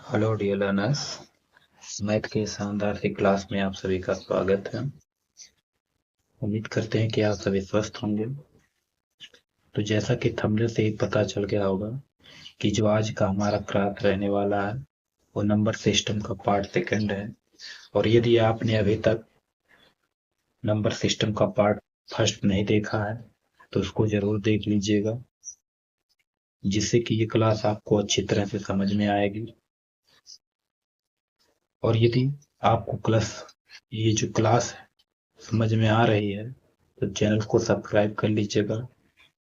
Hello dear learners. Math के शानदार सी class में आप सभी का स्वागत है। उम्मीद करते हैं कि आप सभी स्वस्थ होंगे। तो जैसा कि थंबनेल से ही पता चल गया होगा कि जो आज का हमारा क्लास रहने वाला है वो नंबर सिस्टम का पार्ट सेकंड है। और यदि आपने अभी तक नंबर सिस्टम का पार्ट फर्स्ट नहीं देखा है तो उसको जरूर देख लीजिएगा, जिससे कि ये क्लास आपको अच्छी तरह से समझ में आएगी। और यदि आपको ये जो क्लास समझ में आ रही है तो चैनल को सब्सक्राइब कर लीजिएगा,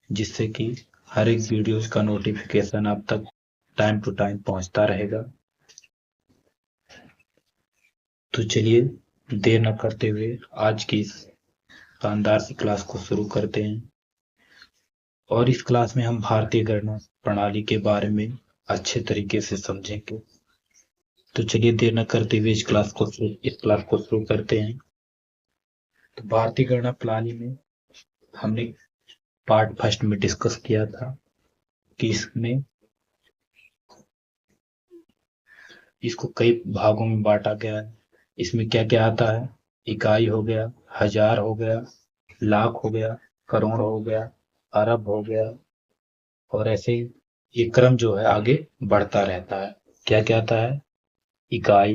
जिससे कि हर एक वीडियोज का नोटिफिकेशन आप तक टाइम टू टाइम पहुंचता रहेगा। तो चलिए देर न करते हुए आज की इस शानदार सी क्लास को शुरू करते हैं। और इस क्लास में हम भारतीय गणना प्रणाली के बारे में अच्छे तरीके से समझेंगे। तो चलिए देर न करते हुए इस क्लास को शुरू करते हैं। तो भारतीय गणना प्रणाली में हमने पार्ट फर्स्ट में डिस्कस किया था कि इसमें इसको कई भागों में बांटा गया है। इसमें क्या क्या आता है? इकाई हो गया, हजार हो गया, लाख हो गया, करोड़ हो गया, अरब हो गया, और ऐसे ही ये क्रम जो है आगे बढ़ता रहता है। क्या क्या आता है? इकाई,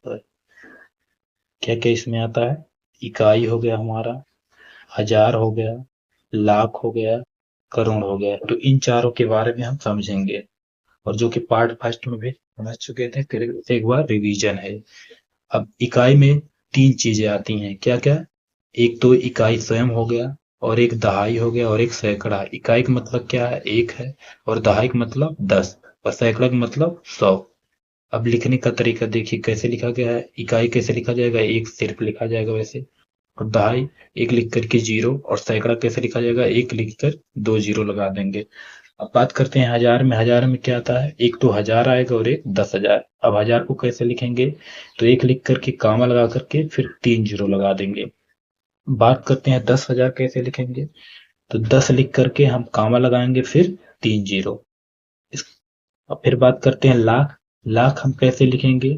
क्या क्या इसमें आता है? इकाई हो गया हमारा, हजार हो गया, लाख हो गया, करोड़ हो गया। तो इन चारों के बारे में हम समझेंगे, और जो कि पार्ट फर्स्ट में भी समझ चुके थे, फिर से एक बार रिवीजन है। अब इकाई में तीन चीजें आती हैं। क्या क्या? एक तो इकाई स्वयं हो गया, और एक दहाई हो गया, और एक सैकड़ा। इकाई का मतलब क्या है? एक है। और दहाई का मतलब 10, और सैकड़ा का मतलब 100। अब लिखने का तरीका देखिए कैसे लिखा गया है। इकाई कैसे लिखा जाएगा? एक सिर्फ लिखा जाएगा वैसे। और दहाई एक लिख करके 0, और सैकड़ा कैसे लिखा जाएगा? एक लिख कर 2 0 लगा देंगे। अब बात करते हैं हजार में। हजार में क्या आता है? एक तो हजार आएगा और एक 10,000। अब हजार को कैसे लिखेंगे? तो एक लिख करके कामा लगा करके फिर 3 0 लगा देंगे। बात करते हैं 10,000 कैसे लिखेंगे? तो 10 लिख करके हम कामा लगाएंगे फिर 3 0। इस अब फिर बात करते हैं लाख। लाख हम कैसे लिखेंगे?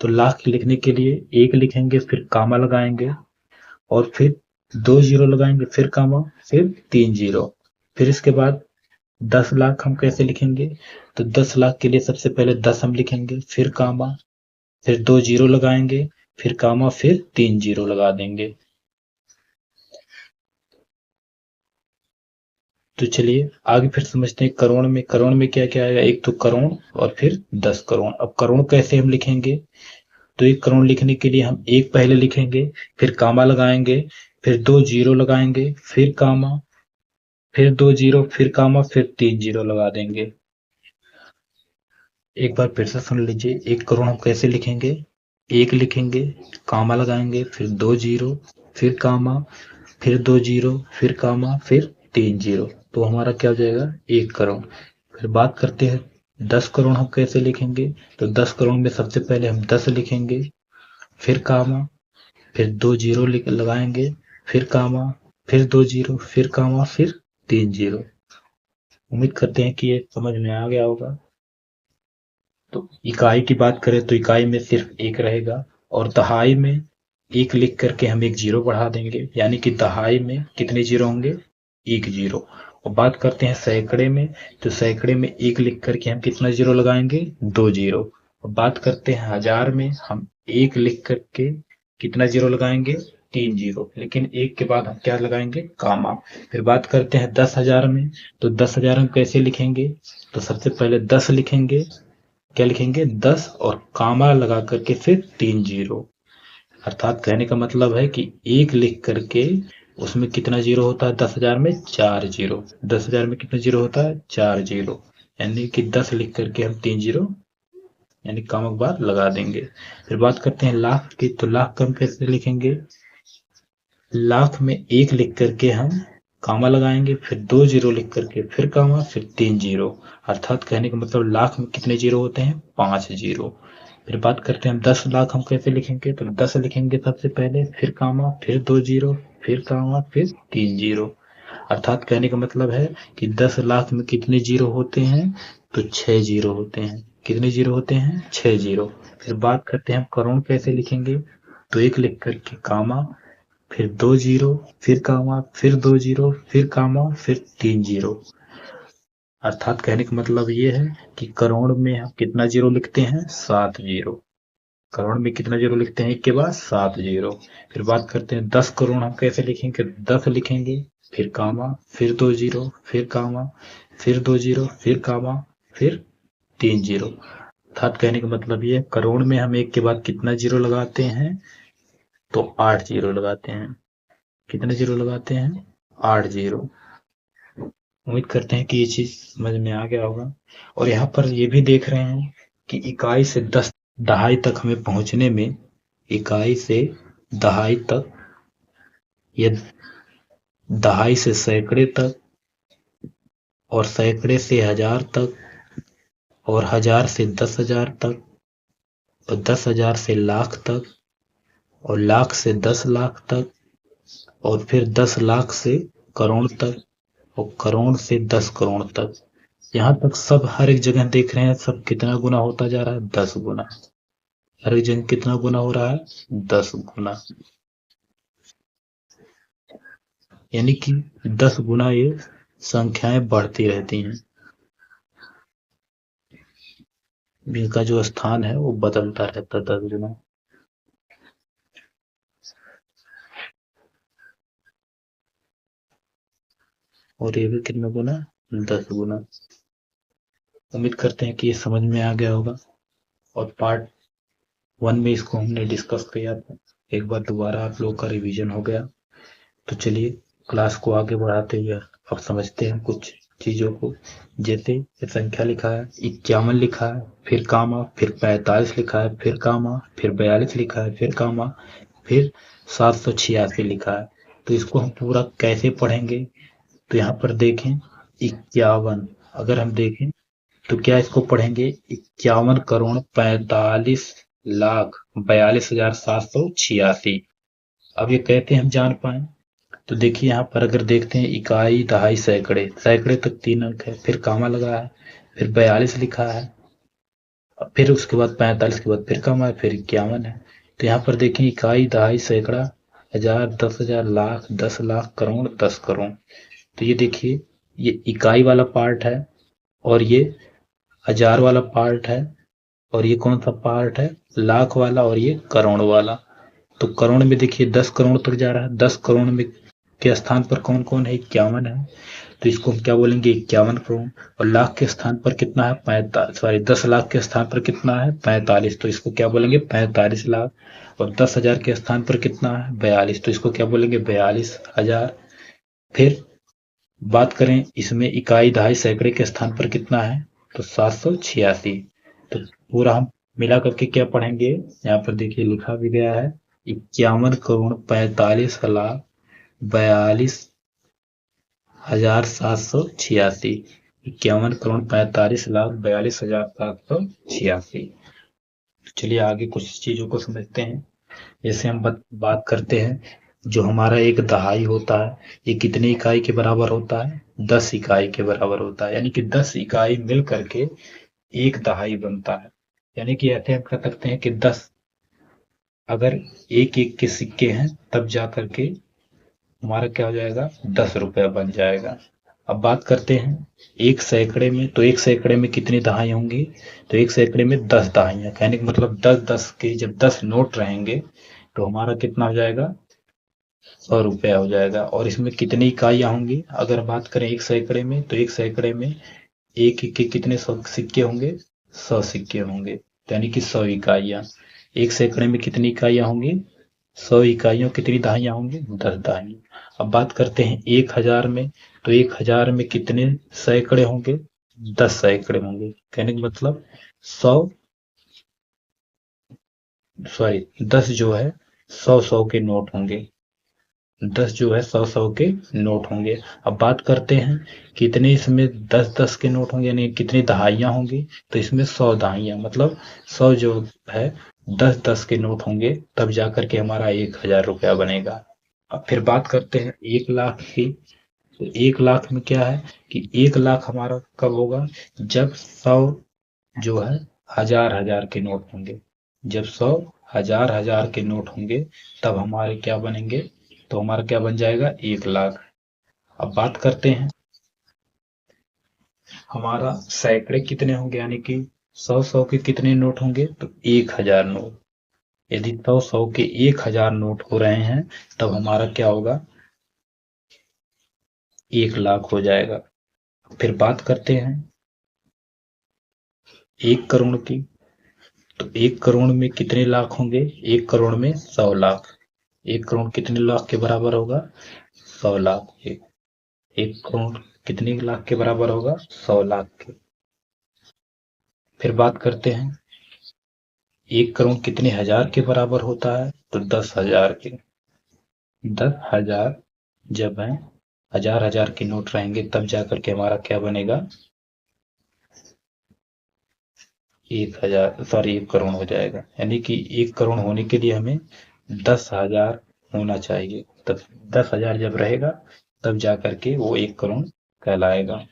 तो लाख लिखने के लिए एक लिखेंगे फिर कामा लगाएंगे, और फिर 2 0 लगाएंगे फिर कामा फिर 3 0। फिर इसके बाद 10 लाख हम कैसे लिखेंगे? तो 10 लाख के लिए सबसे पहले 10 हम लिखेंगे फिर कामा, फिर 2 0 लगाएंगे, फिर कामा फिर 3 0 लगा देंगे। तो चलिए आगे फिर समझते हैं करोड़ में। करोड़ में क्या क्या आएगा? एक तो करोड़ और फिर 10 करोड़। अब करोड़ कैसे हम लिखेंगे? तो एक करोड़ लिखने के लिए हम एक पहले लिखेंगे, फिर कामा लगाएंगे, फिर 2 0 लगाएंगे, फिर कामा, फिर 2 0, फिर कामा, फिर 3 0 लगा देंगे। एक बार फिर से सुन लीजिए। एक करोड़ हम कैसे लिखेंगे? एक लिखेंगे, कामा लगाएंगे, फिर 2 0, फिर कामा, फिर 2 0, फिर कामा, फिर 3 0। तो हमारा क्या हो जाएगा? 1 करोड़। फिर बात करते हैं 10 करोड़ हम कैसे लिखेंगे? तो 10 करोड़ में सबसे पहले हम 10 लिखेंगे, फिर कामा, फिर 2 0 लगाएंगे, फिर कामा, फिर 2 0, फिर कामा, फिर 3 0। उम्मीद करते हैं कि ये समझ में आ गया होगा। तो इकाई की बात करें तो इकाई में सिर्फ एक रहेगा, और दहाई में एक लिख करके हम एक 0 बढ़ा देंगे, यानी कि दहाई में कितने 0 होंगे? 1 0। और बात करते हैं सैकड़े में, तो सैकड़े में एक लिख करके हम कितना 0 लगाएंगे? 2 0। और बात करते हैं हजार में, हम एक लिख करके कितना 0 लगाएंगे? 3 0, लेकिन एक के बाद हम क्या लगाएंगे? कामा। फिर बात करते हैं 10,000 में, तो 10,000 हम कैसे लिखेंगे? तो सबसे पहले 10 लिखेंगे, क्या लिखेंगे? 10 और कामा लगा करके फिर 3 0। अर्थात कहने का मतलब है कि एक लिख करके उसमें कितना 0 होता है? 10,000 में 4 0। 10,000 में कितना 0 होता है? 4 0। यानी कि 10 लिख करके हम 3 0 यानी कामा के बाद लगा देंगे। फिर बात करते हैं लाख की, तो लाख का हम कैसे लिखेंगे? लाख में एक लिख करके हम कामा लगाएंगे, फिर 2 0 लिख करके फिर कामा, फिर 3 0। अर्थात कहने का मतलब लाख में कितने 0 होते हैं? 5 0। फिर बात करते हैं हम 10 लाख हम कैसे लिखेंगे? तो 10 लिखेंगे सबसे पहले, फिर कामा, फिर 2 0, फिर कामा, फिर 3 0। अर्थात कहने का मतलब है कि 10 लाख में कितने जीरो होते हैं, तो 6 जीरो होते हैं। कितने जीरो होते हैं, 6 जीरो। फिर बात करते हैं हम करोड़ कैसे लिखेंगे, तो एक लिख करके कामा, फिर 2 जीरो, फिर कामा, फिर 2 जीरो, फिर कामा, फिर 3 जीरो। अर्थात कहने का मतलब ये है कि करोड़ में हम कितना जीरो लिखते हैं, 7 जीरो। करोड़ में कितना जीरो लिखते हैं, एक के बाद 7 जीरो। फिर बात करते हैं 10 करोड़ हम कैसे लिखेंगे, 10 लिखेंगे, फिर कामा, फिर 2 जीरो, फिर कामा, फिर 2 जीरो, फिर कामा, फिर 3 जीरो। अर्थात कहने का मतलब ये है करोड़ में हम एक के बाद कितना जीरो लगाते हैं, तो 8 जीरो लगाते हैं। कितने जीरो लगाते हैं, 8 जीरो। उम्मीद करते हैं कि ये चीज समझ में आ गया होगा। और यहाँ पर ये भी देख रहे हैं कि इकाई से दहाई तक हमें पहुंचने में, इकाई से दहाई तक या दहाई से सैकड़े तक और सैकड़े से हजार तक और हजार से 10,000 तक और 10,000 से लाख तक और लाख से 10 लाख तक और फिर 10 लाख से करोड़ तक और करोड़ से 10 करोड़ तक। यहाँ तक सब हर एक जगह देख रहे हैं, सब कितना गुना होता जा रहा है, 10 गुना। हर एक जगह कितना गुना हो रहा है, 10 गुना। यानी कि 10 गुना ये संख्याएं बढ़ती रहती हैं, इनका जो स्थान है वो बदलता रहता है 10 गुना। और ये भी कितना गुना, 10 गुना। उम्मीद करते हैं कि ये समझ में आ गया होगा। और पार्ट 1 में इसको हमने डिस्कस किया था, एक बार दोबारा आप लोग का रिवीजन हो गया। तो चलिए क्लास को आगे बढ़ाते हुए अब समझते हैं कुछ चीजों को। जैसे ये संख्या लिखा है 51 लिखा है, फिर कामा, फिर 45 लिखा है, फिर कामा, फिर 42 लिखा है, फिर कामा, फिर 786 लिखा है। तो इसको हम पूरा कैसे पढ़ेंगे, तो यहाँ पर देखें 51, अगर हम देखें तो क्या इसको पढ़ेंगे, 51 करोड़ 45 लाख 42,786। अब ये कहते हैं हम जान पाए, तो देखिए यहाँ पर अगर देखते हैं इकाई दहाई सैकड़े, सैकड़े तक 3 अंक है, फिर कामा लगा है, फिर 42 लिखा है, फिर उसके बाद 45 के बाद फिर कामा है, फिर 51 है। तो यहाँ पर देखें इकाई दहाई सैकड़ा, हजार, 10,000, लाख, 10 लाख, करोड़, 10 करोड़। तो ये देखिए ये इकाई वाला पार्ट है और ये हजार वाला पार्ट है और ये कौन सा पार्ट है, लाख वाला और ये करोड़ वाला। तो करोड़ में देखिए 10 करोड़ तक जा रहा है, 10 करोड़ में के स्थान पर कौन कौन है, 51 है। तो इसको हम क्या बोलेंगे, 51 करोड़। और लाख के स्थान पर कितना है, 10 लाख के स्थान पर कितना है, 45। तो इसको क्या बोलेंगे, 45 लाख। और 10,000 के स्थान पर कितना है, 42। तो इसको क्या बोलेंगे, 42,000। फिर बात करें इसमें इकाई दहाई सैकड़े के स्थान पर कितना है, तो 786। तो पूरा हम मिला करके क्या पढ़ेंगे, यहाँ पर देखिए लिखा भी गया है 51 करोड़ 45 लाख 42,786। 51 करोड़ 45 लाख 42,786। चलिए आगे कुछ चीजों को समझते हैं। जैसे हम बात करते हैं, जो हमारा एक दहाई होता है ये कितनी इकाई के बराबर होता है, 10 इकाई के बराबर होता है। यानी कि 10 इकाई मिल करके एक दहाई बनता है। यानी कि ऐसे हम कह सकते हैं कि 10 अगर एक एक के सिक्के हैं तब जा करके हमारा क्या हो जाएगा, 10 रुपया बन जाएगा। अब बात करते हैं एक सैकड़े में, तो एक सैकड़े में कितनी दहाई होंगी, तो एक सैकड़े में 10 दहाइयां। कहने का मतलब 10-10 के जब 10 नोट रहेंगे तो हमारा कितना हो जाएगा, 100 रुपया हो जाएगा। और इसमें कितनी इकाइयां होंगी, अगर बात करें एक सैकड़े में, तो एक सैकड़े में एक एक के कितने 100 सिक्के होंगे, 100 सिक्के होंगे, यानी कि 100 इकाइयां। एक सैकड़े में कितनी इकाइयां होंगी, 100 इकाइयों, कितनी दहाइयां होंगी, 10 दहाइयां। अब बात करते हैं 1000 में, तो 1000 में कितने सैकड़े होंगे, 10 सैकड़े होंगे। कहने का मतलब 10 जो है 100-100 के नोट होंगे, 10 जो है 100-100 के नोट होंगे। अब बात करते हैं कितने इसमें 10-10 के नोट होंगे, यानी कितनी दहाइयां होंगी, तो इसमें 100 दहाइयां, मतलब 100 जो है 10-10 के नोट होंगे तब जाकर के हमारा 1000 रुपया बनेगा। अब फिर बात करते हैं 1 लाख की, तो 1 लाख में क्या है कि 1 लाख हमारा कब होगा, जब 100 जो है हजार हजार के नोट होंगे। जब 100 हजार हजार के नोट होंगे तब हमारे क्या बनेंगे, तो हमारा क्या बन जाएगा, 1 लाख। अब बात करते हैं हमारा सैकड़े कितने होंगे, यानी कि 100 100 के कितने नोट होंगे, तो 1000 नोट। यदि 100 100 के 1000 नोट हो रहे हैं तब हमारा क्या होगा, 1 लाख हो जाएगा। फिर बात करते हैं 1 करोड़ की, तो 1 करोड़ में कितने लाख होंगे, 1 करोड़ में 100 लाख। 1 करोड़ कितने लाख के बराबर होगा, 100 लाख। 1 करोड़ कितने लाख के बराबर होगा, 100 लाख के। फिर बात करते हैं 1 करोड़ कितने हजार के बराबर होता है, तो 10,000 के। 10,000 जब है हजार हजार के नोट रहेंगे तब जाकर के हमारा क्या बनेगा, 1,000 सॉरी 1 करोड़ हो जाएगा। यानी कि 1 करोड़ होने के लिए हमें 10,000 होना चाहिए, तब 10,000 जब रहेगा तब जाकर के वो 1 करोड़ कहलाएगा।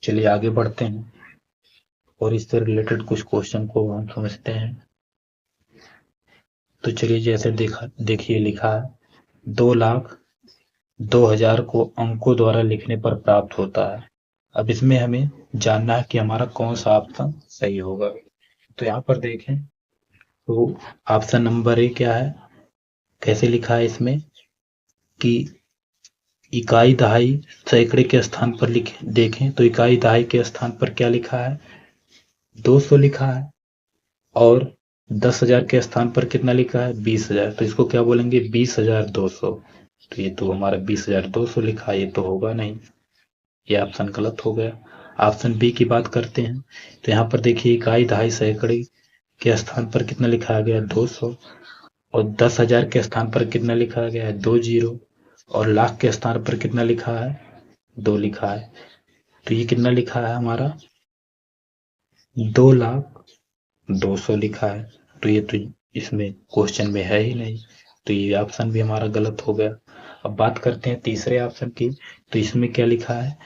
चलिए आगे बढ़ते हैं और इससे रिलेटेड कुछ क्वेश्चन को हम समझते हैं। तो चलिए जैसे देखिए लिखा है 2,02,000 को अंकों द्वारा लिखने पर प्राप्त होता है। अब इसमें हमें जानना है कि हमारा कौन सा ऑप्शन सही होगा। तो यहाँ पर देखें तो ऑप्शन नंबर ए क्या है, कैसे लिखा है इसमें कि इकाई दहाई सैकड़े के स्थान पर देखें तो इकाई दहाई के स्थान पर क्या लिखा है, 200 लिखा है। और 10,000 के स्थान पर कितना लिखा है, 20,000। तो इसको क्या बोलेंगे, 20,200। तो ये तो हमारा 20,200 लिखा है, ये तो होगा नहीं, ये ऑप्शन गलत हो गया। ऑप्शन बी की बात करते हैं तो यहाँ पर देखिए इकाई दहाई सैकड़े के स्थान पर कितना लिखा गया, 200। और 10,000 के स्थान पर कितना लिखा गया है, 2 जीरो। और लाख के स्थान पर कितना लिखा है, 2 लिखा है। तो ये कितना लिखा है हमारा, 2,02,000 लिखा है। तो ये तो इसमें क्वेश्चन में है ही नहीं, तो ये ऑप्शन भी हमारा गलत हो गया। अब बात करते हैं तीसरे ऑप्शन की, तो इसमें क्या लिखा है,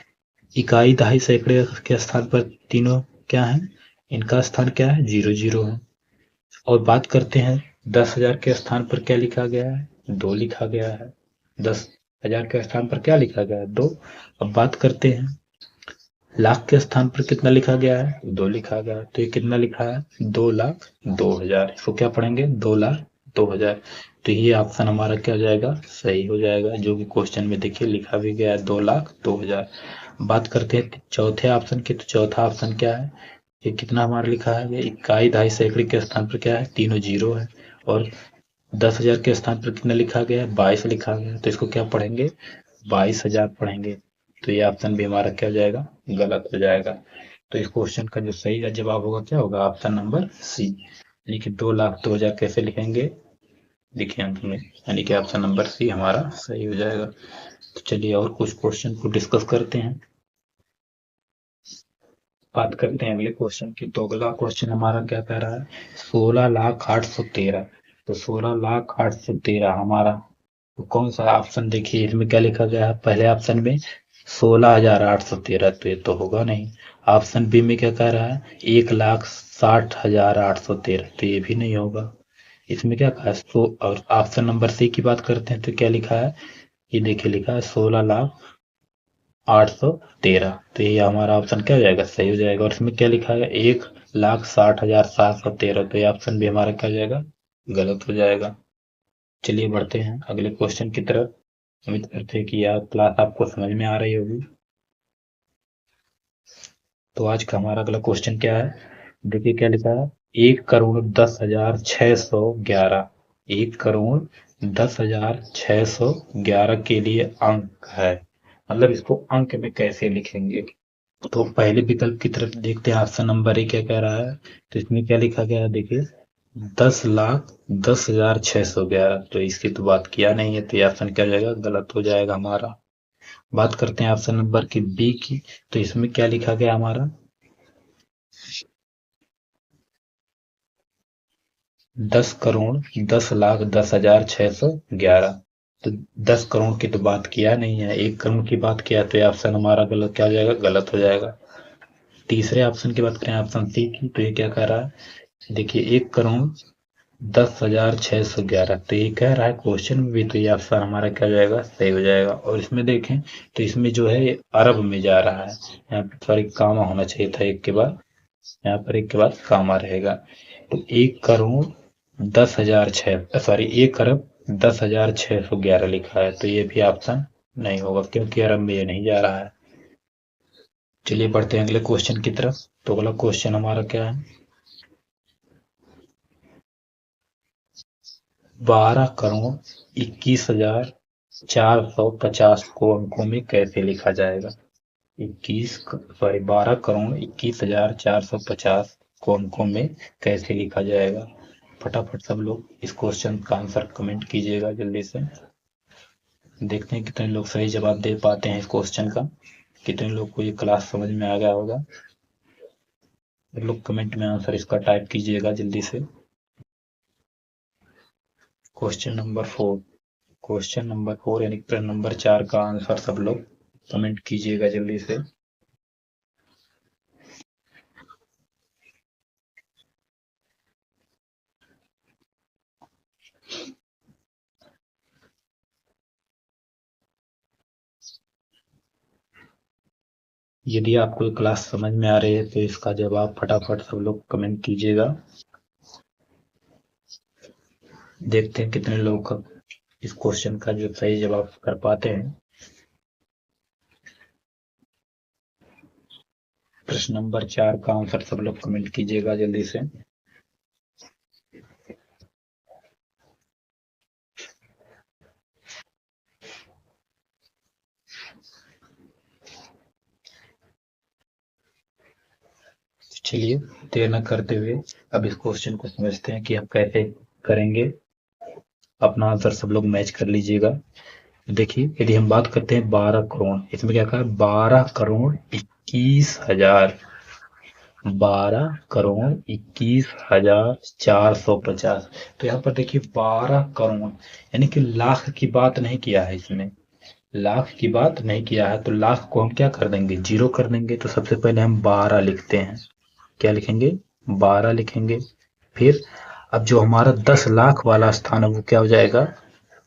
इकाई दहाई सैकड़े के स्थान पर तीनों क्या है, इनका स्थान क्या है, 0 0 है। और बात करते हैं 10,000 के स्थान पर क्या लिखा गया है, 2 लिखा गया है। 10,000 के स्थान पर क्या लिखा गया है, 2। अब बात करते हैं लाख के स्थान पर कितना लिखा गया है, 2 लिखा गया है। तो ये कितना लिखा है, 2,02,000। इसको क्या पढ़ेंगे, 2,02,000। तो ये ऑप्शन हमारा क्या हो जाएगा, सही हो जाएगा, जो कि क्वेश्चन में देखिए लिखा भी गया है, 2,02,000। बात करते हैं चौथे ऑप्शन की, तो चौथा ऑप्शन क्या है, ये कितना हमारा लिखा है, ये इकाई दहाई सैकड़े के स्थान पर क्या है, तीनों 0 है। और 10,000 के स्थान पर कितना लिखा गया है, 22 लिखा गया है। तो इसको क्या पढ़ेंगे, 22,000 पढ़ेंगे। तो ये ऑप्शन भी हमारा क्या हो जाएगा, गलत हो जाएगा। तो इस क्वेश्चन का जो सही जवाब होगा क्या होगा, ऑप्शन नंबर सी। यानी कि 2,02,000 कैसे लिखेंगे, देखिए अंत में, यानी कि ऑप्शन नंबर सी हमारा सही हो जाएगा। तो चलिए और कुछ क्वेश्चन को डिस्कस करते हैं। बात करते हैं अगले क्वेश्चन की। तो अगला क्वेश्चन हमारा क्या कह रहा है, 16,08,13। तो 16,08,13 हमारा तो कौन सा ऑप्शन, देखिए इसमें क्या लिखा गया है, पहले ऑप्शन में 16,813, तो ये तो होगा नहीं। ऑप्शन बी में क्या कह रहा है, 1,60,813, तो ये भी नहीं होगा। इसमें क्या कहा है, और ऑप्शन नंबर सी की बात करते हैं तो क्या लिखा है, ये देखिए लिखा है 16,0813। तो ये हमारा ऑप्शन क्या हो जाएगा, सही हो जाएगा। और इसमें क्या लिखा है, 1,60,713, तो ये ऑप्शन भी हमारा क्या हो जाएगा, गलत हो जाएगा। चलिए बढ़ते हैं अगले क्वेश्चन की तरफ। उम्मीद करते हैं कि यह क्लास आपको समझ में आ रही होगी। तो आज का हमारा अगला क्वेश्चन क्या है, देखिए क्या लिखा है, 1,10,611। 1,10,611 के लिए अंक है, मतलब इसको अंक में कैसे लिखेंगे। तो पहले विकल्प की तरफ देखते हैं, ऑप्शन नंबर ए क्या कह रहा है। तो इसमें क्या लिखा गया है, देखिए 10,10,611। तो इसकी तो बात किया नहीं है, तो ये ऑप्शन क्या हो जाएगा, गलत हो जाएगा हमारा। बात करते हैं ऑप्शन नंबर की बी की, तो इसमें क्या लिखा गया हमारा, 10,10,10,10,611। तो 10 करोड़ की तो बात किया नहीं है, 1 करोड़ की बात किया, तो ये ऑप्शन हमारा गलत क्या हो जाएगा, गलत हो जाएगा। तीसरे ऑप्शन की बात करें, ऑप्शन सी की, तो ये क्या कह रहा है, देखिए 1,10,611, तो ये कह रहा है क्वेश्चन में भी, तो ये ऑप्शन हमारा क्या हो जाएगा, सही हो जाएगा। और इसमें देखें तो इसमें जो है अरब में जा रहा है, यहाँ पर सॉरी कामा होना चाहिए था एक के बाद, यहाँ पर एक के बाद कामा रहेगा। तो 1,10,006 सॉरी 1,10,611 लिखा है, तो ये भी ऑप्शन नहीं होगा, क्योंकि अरब में ये नहीं जा रहा है। चलिए बढ़ते हैं अगले क्वेश्चन की तरफ। तो अगला क्वेश्चन हमारा क्या है, 12,21,450 को अंकों में कैसे लिखा जाएगा। 12,21,450 को अंकों में कैसे लिखा जाएगा। फटाफट सब लोग इस क्वेश्चन का आंसर कमेंट कीजिएगा जल्दी से। देखते हैं कितने लोग सही जवाब दे पाते हैं इस क्वेश्चन का, कितने लोग को ये क्लास समझ में आ गया होगा। आप लोग कमेंट में आंसर इसका टाइप कीजिएगा जल्दी से। क्वेश्चन नंबर 4, क्वेश्चन नंबर 4 यानी प्रश्न नंबर 4 का आंसर सब लोग कमेंट कीजिएगा जल्दी से। यदि आपको ये क्लास समझ में आ रही है तो इसका जवाब फटाफट सब लोग कमेंट कीजिएगा। देखते हैं कितने लोग इस क्वेश्चन का जो सही जवाब कर पाते हैं। प्रश्न नंबर 4 का आंसर सब लोग कमेंट कीजिएगा जल्दी से। चलिए देर न करते हुए अब इस क्वेश्चन को समझते हैं कि हम कैसे करेंगे। अपना आंसर सब लोग मैच कर लीजिएगा। देखिए यदि हम बात करते हैं 12 करोड़, इसमें क्या कहा है, 12,21,000, 12,21,450। तो यहाँ पर देखिए 12 करोड़ यानी कि लाख की बात नहीं किया है, इसमें लाख की बात नहीं किया है, तो लाख को हम क्या कर देंगे, जीरो कर देंगे। तो सबसे पहले हम 12 लिखते हैं, क्या लिखेंगे, 12 लिखेंगे। फिर अब जो हमारा 10 लाख वाला स्थान है वो क्या हो जाएगा,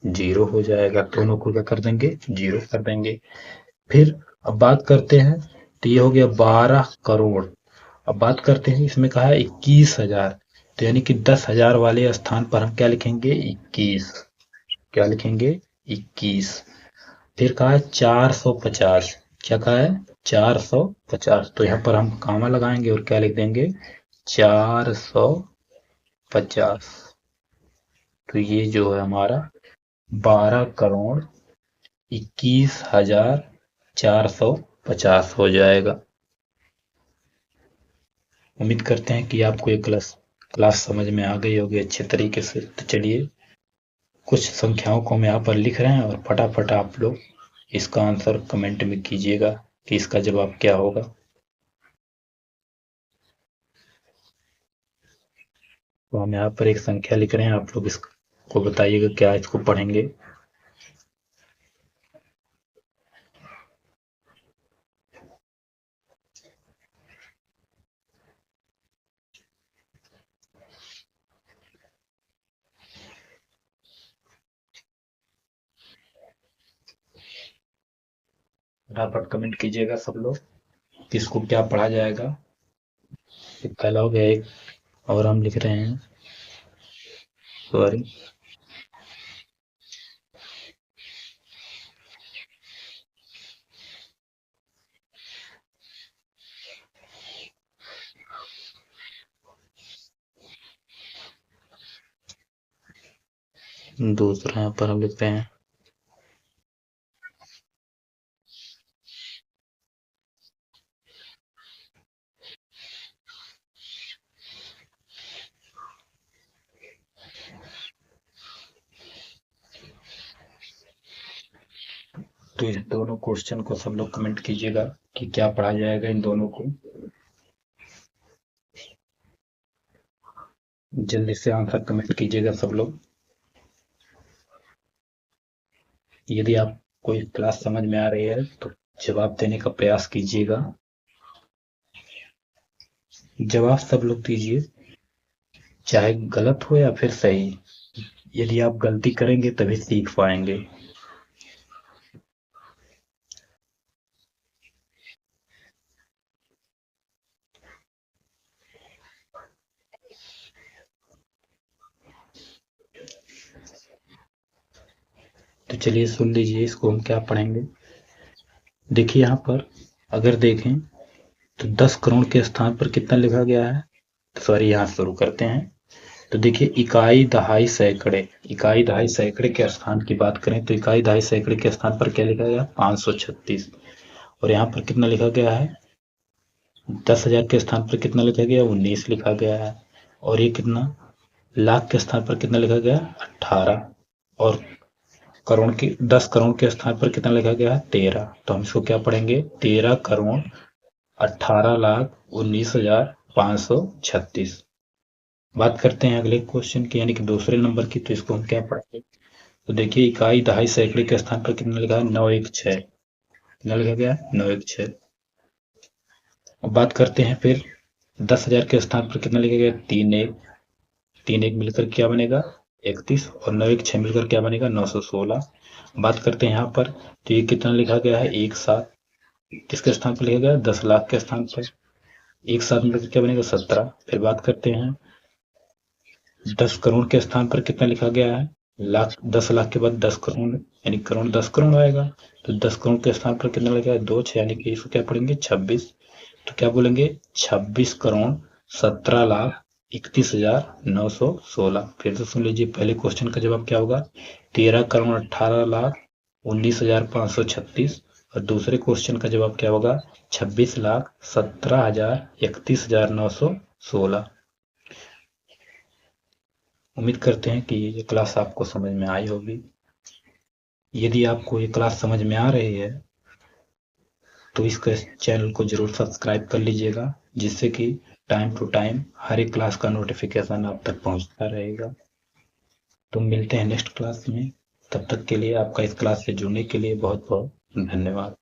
जीरो हो जाएगा, दोनों को क्या कर देंगे, जीरो कर देंगे। फिर अब बात करते हैं, तो ये हो गया 12 करोड़। अब बात करते हैं, इसमें कहा है 21,000, तो यानी कि 10,000 वाले स्थान पर हम क्या लिखेंगे, 21, क्या लिखेंगे, 21। फिर कहा है 450, क्या कहा है, 450, तो यहाँ पर हम कामा लगाएंगे और क्या लिख देंगे, 450। तो ये जो है हमारा 12,21,450 हो जाएगा। उम्मीद करते हैं कि आपको ये क्लास समझ में आ गई होगी अच्छे तरीके से। तो चलिए कुछ संख्याओं को हम यहाँ पर लिख रहे हैं और फटाफट आप लोग इसका आंसर कमेंट में कीजिएगा कि इसका जवाब क्या होगा। तो हम यहाँ पर एक संख्या लिख रहे हैं, आप लोग इसको बताइएगा क्या इसको पढ़ेंगे। फटाफट कमेंट कीजिएगा सब लोग कि इसको क्या पढ़ा जाएगा। एक पहला हो गया एक, और हम लिख रहे हैं, सॉरी, दूसरा यहाँ पर हम लिखते हैं, तो इस दोनों क्वेश्चन को सब लोग कमेंट कीजिएगा कि क्या पढ़ा जाएगा इन दोनों को। जल्दी से आंसर कमेंट कीजिएगा सब लोग। यदि आपको ये क्लास समझ में आ रही है तो जवाब देने का प्रयास कीजिएगा। जवाब सब लोग दीजिए, चाहे गलत हो या फिर सही। यदि आप गलती करेंगे तभी सीख पाएंगे। तो चलिए सुन लीजिए, इसको हम क्या पढ़ेंगे। देखिए यहाँ पर अगर देखें तो 10 करोड़ के स्थान पर कितना लिखा गया है। सॉरी, यहाँ शुरू करते हैं। तो देखिए इकाई दहाई सैकड़े, इकाई दहाई सैकड़े के स्थान की बात करें तो इकाई दहाई सैकड़े के स्थान पर क्या लिखा गया, 536। और यहाँ पर कितना लिखा गया है, 10,000 के स्थान पर कितना लिखा गया, 19 लिखा गया है। और ये कितना, लाख के स्थान पर कितना लिखा गया, 18। और करोड़ के 10 करोड़ के स्थान पर कितना लिखा गया है, 13। तो हम इसको क्या पढ़ेंगे, 13 करोड़ 18 लाख 19,536। बात करते हैं अगले क्वेश्चन की, यानी कि दूसरे नंबर की। तो इसको हम क्या पढ़ेंगे, तो देखिए इकाई दहाई सैकड़े के स्थान पर कितना लिखा है, 916। कितना लिखा गया, 916। अब बात करते हैं फिर 10,000 के स्थान पर कितना लिखा गया, 31। 31 मिलकर क्या बनेगा, 31। और 916 मिलकर क्या बनेगा, 916। बात करते हैं यहाँ पर, तो ये कितना लिखा गया है, 17। किसके स्थान पर लिखा गया, 10 लाख के स्थान पर। 17 मिलकर क्या बनेगा, 17। फिर बात करते हैं 10 करोड़ के स्थान पर कितना लिखा गया है, लाख। 10 लाख के बाद 10 करोड़, यानी करोड़ 10 करोड़ आएगा। तो 10 करोड़ के स्थान पर कितना लिखा है, 2 6, यानी कि इसको क्या पढ़ेंगे, 26। तो क्या बोलेंगे, 26 करोड़ 17 लाख 31,916। फिर से सुन लीजिए, पहले क्वेश्चन का जवाब क्या होगा, 13 करोड़ 18 लाख 19,536। और दूसरे क्वेश्चन का जवाब क्या होगा, 26 लाख 17,000 31,916। उम्मीद करते हैं कि ये क्लास आपको समझ में आई होगी। यदि आपको ये क्लास समझ में आ रही है तो इस चैनल को जरूर सब्सक्राइब कर लीजिएगा, जिससे कि टाइम टू टाइम हर एक क्लास का नोटिफिकेशन आप तक पहुंचता रहेगा। तो मिलते हैं नेक्स्ट क्लास में। तब तक के लिए आपका इस क्लास से जुड़ने के लिए बहुत बहुत धन्यवाद।